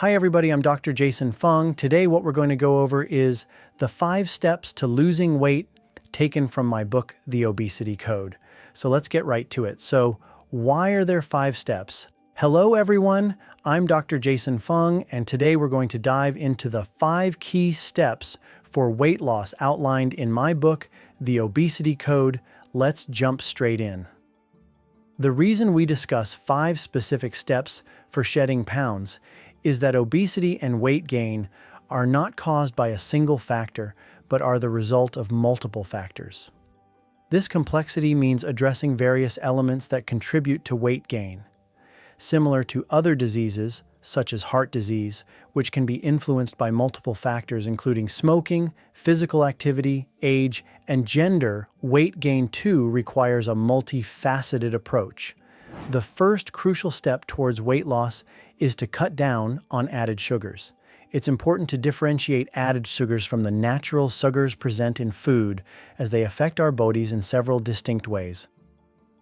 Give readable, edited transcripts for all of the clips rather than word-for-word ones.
Hi everybody, I'm Dr. Jason Fung. Today what we're going to go over is the 5 steps to losing weight taken from my book, The Obesity Code. So let's get right to it. So why are there 5 steps? Hello everyone, I'm Dr. Jason Fung, and today we're going to dive into the 5 key steps for weight loss outlined in my book, The Obesity Code. Let's jump straight in. The reason we discuss 5 specific steps for shedding pounds is that obesity and weight gain are not caused by a single factor, but are the result of multiple factors. This complexity means addressing various elements that contribute to weight gain. Similar to other diseases, such as heart disease, which can be influenced by multiple factors including smoking, physical activity, age, and gender, weight gain too requires a multifaceted approach. The first crucial step towards weight loss is to cut down on added sugars. It's important to differentiate added sugars from the natural sugars present in food, as they affect our bodies in several distinct ways.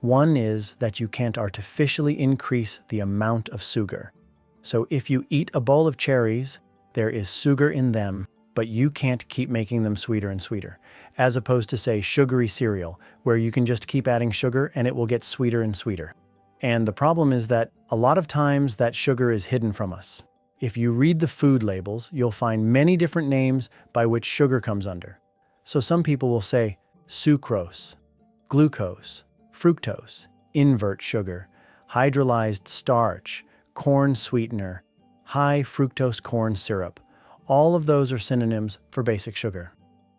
One is that you can't artificially increase the amount of sugar. So if you eat a bowl of cherries, there is sugar in them, but you can't keep making them sweeter and sweeter, as opposed to, say, sugary cereal, where you can just keep adding sugar and it will get sweeter and sweeter. And the problem is that a lot of times that sugar is hidden from us. If you read the food labels, you'll find many different names by which sugar comes under. So some people will say sucrose, glucose, fructose, invert sugar, hydrolyzed starch, corn sweetener, high fructose corn syrup. All of those are synonyms for basic sugar.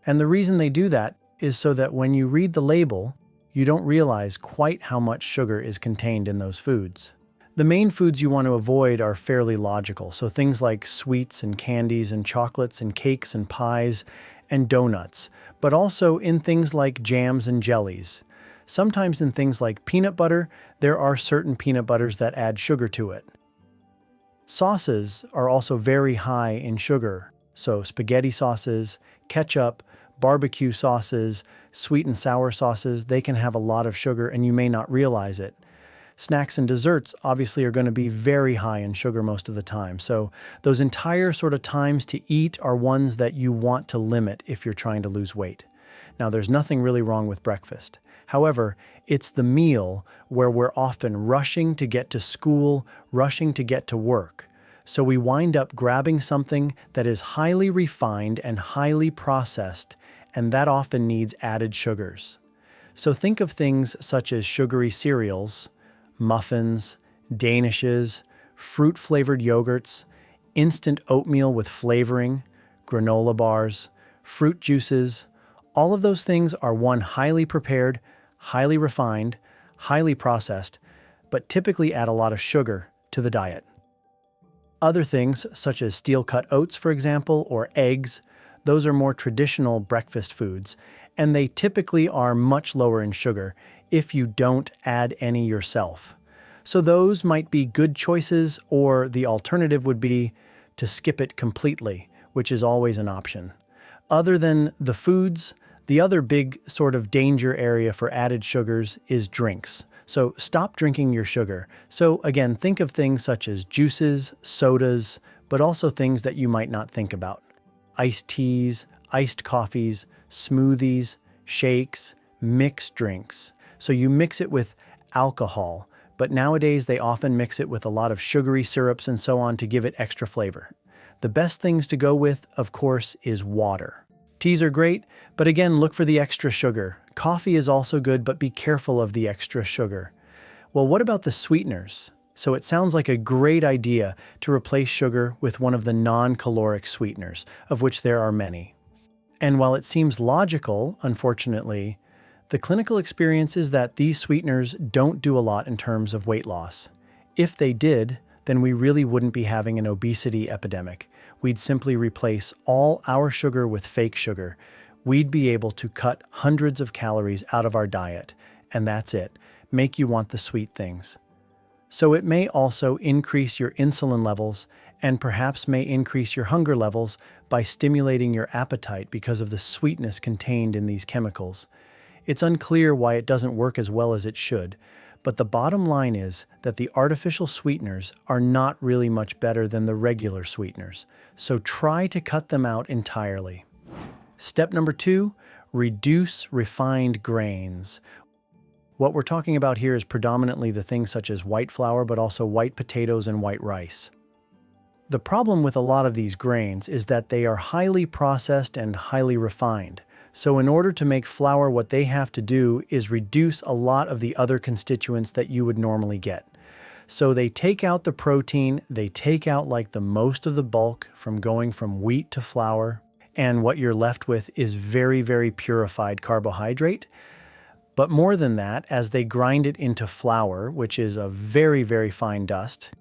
And the reason they do that is so that when you read the label, you don't realize quite how much sugar is contained in those foods. The main foods you want to avoid are fairly logical, so things like sweets and candies and chocolates and cakes and pies and donuts, but also in things like jams and jellies. Sometimes in things like peanut butter, there are certain peanut butters that add sugar to it. Sauces are also very high in sugar, so spaghetti sauces, ketchup, barbecue sauces, sweet and sour sauces, they can have a lot of sugar and you may not realize it. Snacks and desserts obviously are going to be very high in sugar most of the time. So those entire sort of times to eat are ones that you want to limit if you're trying to lose weight. Now, there's nothing really wrong with breakfast. However, it's the meal where we're often rushing to get to school, rushing to get to work. So we wind up grabbing something that is highly refined and highly processed, and that often needs added sugars. So think of things such as sugary cereals, muffins, danishes, fruit-flavored yogurts, instant oatmeal with flavoring, granola bars, fruit juices. All of those things are highly prepared, highly refined, highly processed, but typically add a lot of sugar to the diet. Other things, such as steel-cut oats, for example, or eggs, those are more traditional breakfast foods, and they typically are much lower in sugar if you don't add any yourself. So those might be good choices, or the alternative would be to skip it completely, which is always an option. Other than the foods, the other big sort of danger area for added sugars is drinks. So stop drinking your sugar. So again, think of things such as juices, sodas, but also things that you might not think about. Iced teas, iced coffees, smoothies, shakes, mixed drinks. So you mix it with alcohol, but nowadays they often mix it with a lot of sugary syrups and so on to give it extra flavor. The best things to go with, of course, is water. Teas are great, but again, look for the extra sugar. Coffee is also good, but be careful of the extra sugar. Well, what about the sweeteners? So it sounds like a great idea to replace sugar with one of the non-caloric sweeteners, of which there are many. And while it seems logical, unfortunately, the clinical experience is that these sweeteners don't do a lot in terms of weight loss. If they did, then we really wouldn't be having an obesity epidemic. We'd simply replace all our sugar with fake sugar. We'd be able to cut hundreds of calories out of our diet, and that's it, make you want the sweet things. So it may also increase your insulin levels and perhaps may increase your hunger levels by stimulating your appetite because of the sweetness contained in these chemicals. It's unclear why it doesn't work as well as it should, But the bottom line is that the artificial sweeteners are not really much better than the regular sweeteners, so try to cut them out entirely. Step number 2, reduce refined grains. What we're talking about here is predominantly the things such as white flour, but also white potatoes and white rice. The problem with a lot of these grains is that they are highly processed and highly refined. So in order to make flour, what they have to do is reduce a lot of the other constituents that you would normally get. So they take out the protein, they take out like the most of the bulk from going from wheat to flour, and what you're left with is very, very purified carbohydrate. But more than that, as they grind it into flour, which is a very, very fine dust,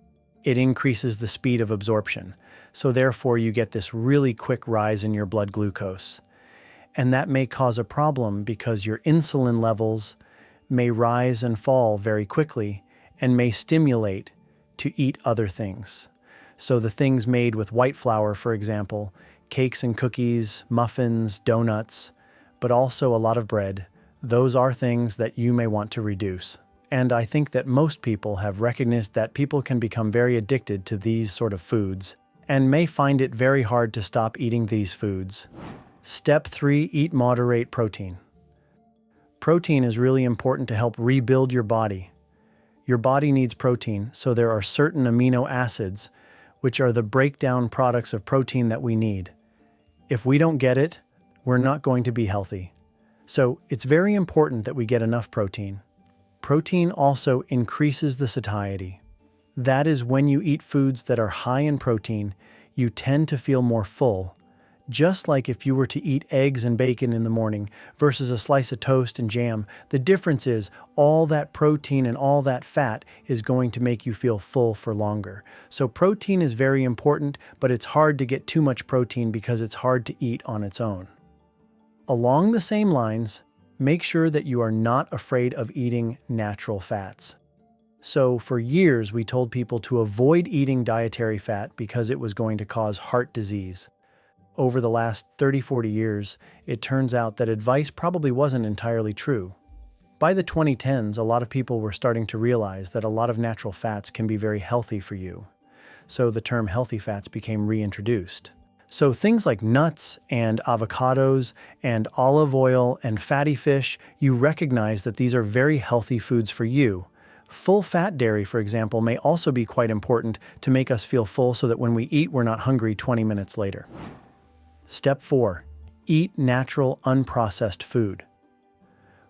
it increases the speed of absorption. So therefore you get this really quick rise in your blood glucose. And that may cause a problem because your insulin levels may rise and fall very quickly and may stimulate to eat other things. So the things made with white flour, for example, cakes and cookies, muffins, donuts, but also a lot of bread, those are things that you may want to reduce. And I think that most people have recognized that people can become very addicted to these sort of foods and may find it very hard to stop eating these foods. Step 3, eat moderate protein. Protein is really important to help rebuild your body. Your body needs protein, so there are certain amino acids, which are the breakdown products of protein that we need. If we don't get it, we're not going to be healthy. So it's very important that we get enough protein. Protein also increases the satiety. That is, when you eat foods that are high in protein, you tend to feel more full, just like if you were to eat eggs and bacon in the morning versus a slice of toast and jam. The difference is all that protein and all that fat is going to make you feel full for longer. So protein is very important, but it's hard to get too much protein because it's hard to eat on its own. Along the same lines, make sure that you are not afraid of eating natural fats. So for years, we told people to avoid eating dietary fat because it was going to cause heart disease. Over the last 30-40 years, it turns out that advice probably wasn't entirely true. By the 2010s, a lot of people were starting to realize that a lot of natural fats can be very healthy for you. So the term healthy fats became reintroduced. So things like nuts and avocados and olive oil and fatty fish, you recognize that these are very healthy foods for you. Full-fat dairy, for example, may also be quite important to make us feel full so that when we eat, we're not hungry 20 minutes later. Step 4, eat natural, unprocessed food.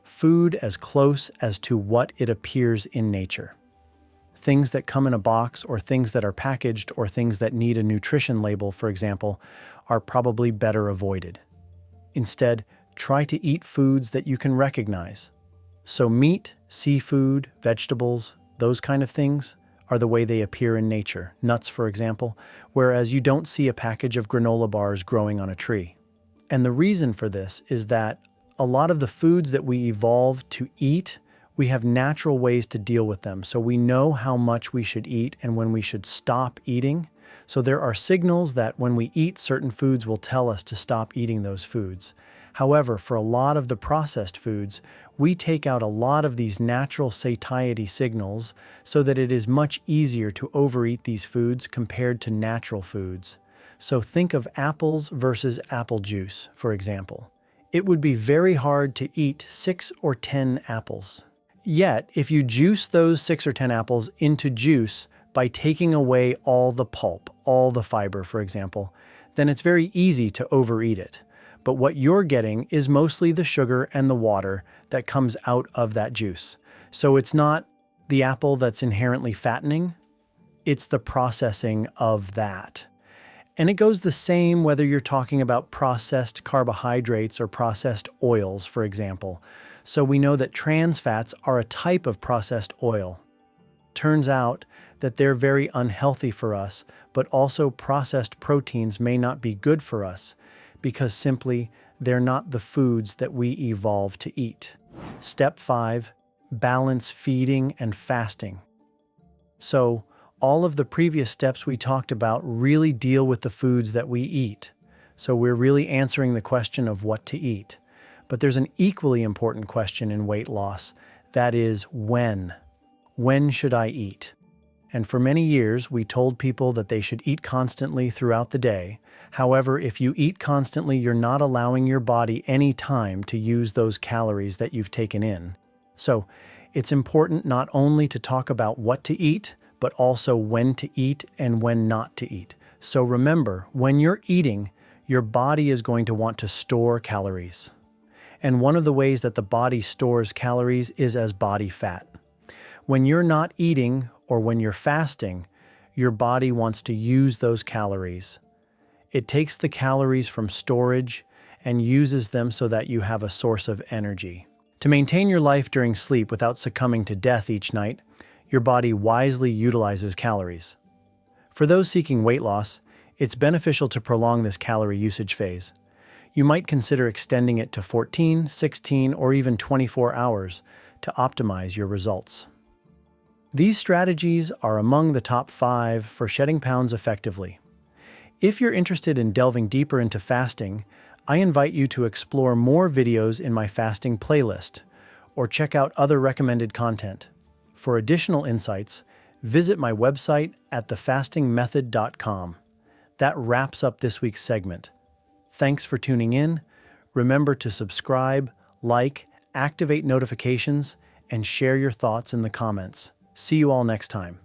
Food as close as to what it appears in nature. Things that come in a box or things that are packaged or things that need a nutrition label, for example, are probably better avoided. Instead, try to eat foods that you can recognize. So meat, seafood, vegetables, those kind of things are the way they appear in nature, nuts for example, whereas you don't see a package of granola bars growing on a tree. And the reason for this is that a lot of the foods that we evolved to eat, we have natural ways to deal with them. So we know how much we should eat and when we should stop eating. So there are signals that when we eat certain foods will tell us to stop eating those foods. However, for a lot of the processed foods, we take out a lot of these natural satiety signals so that it is much easier to overeat these foods compared to natural foods. So think of apples versus apple juice, for example. It would be very hard to eat 6 or 10 apples. Yet, if you juice those 6 or 10 apples into juice by taking away all the pulp, all the fiber, for example, then it's very easy to overeat it. But what you're getting is mostly the sugar and the water that comes out of that juice. So it's not the apple that's inherently fattening, it's the processing of that. And it goes the same whether you're talking about processed carbohydrates or processed oils, for example. So we know that trans fats are a type of processed oil. Turns out that they're very unhealthy for us, but also processed proteins may not be good for us because simply they're not the foods that we evolved to eat. Step 5, balance feeding and fasting. So all of the previous steps we talked about really deal with the foods that we eat. So we're really answering the question of what to eat. But there's an equally important question in weight loss, that is when. When should I eat? And for many years, we told people that they should eat constantly throughout the day. However, if you eat constantly, you're not allowing your body any time to use those calories that you've taken in. So, it's important not only to talk about what to eat, but also when to eat and when not to eat. So remember, when you're eating, your body is going to want to store calories. And one of the ways that the body stores calories is as body fat. When you're not eating or when you're fasting, your body wants to use those calories. It takes the calories from storage and uses them so that you have a source of energy. To maintain your life during sleep without succumbing to death each night, your body wisely utilizes calories. For those seeking weight loss, it's beneficial to prolong this calorie usage phase. You might consider extending it to 14, 16, or even 24 hours to optimize your results. These strategies are among the top 5 for shedding pounds effectively. If you're interested in delving deeper into fasting, I invite you to explore more videos in my fasting playlist or check out other recommended content. For additional insights, visit my website at thefastingmethod.com. That wraps up this week's segment. Thanks for tuning in. Remember to subscribe, like, activate notifications, and share your thoughts in the comments. See you all next time.